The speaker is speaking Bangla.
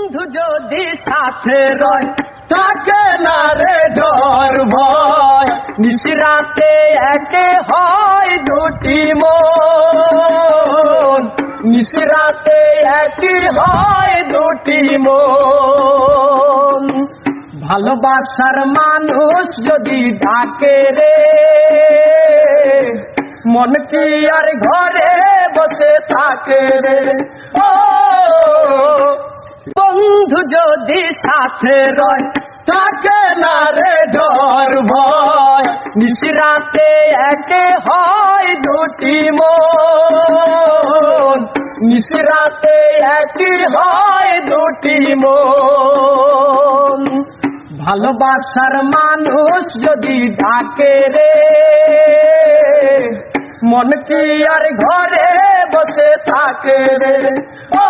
বন্ধু যদি সাথে রয় থাকে না রে ডর ভয়, নিশিরাতে একে হয় দুটি মন, নিশিরাতে একে হয় দুটি মন। ভালোবাসার মানুষ যদি ডাকে রে, মন কি আর ঘরে বসে থাকে রে। ও বন্ধু যদি সাথে রয় থাকে না রে ডর ভয়, নিশিরাতে একে হয় দুটি মন, নিশিরাতে একে হয় দুটি মন। ভালোবাসার মানুষ যদি ডাকে রে, মন কি আর ঘরে বসে থাকে রে। ও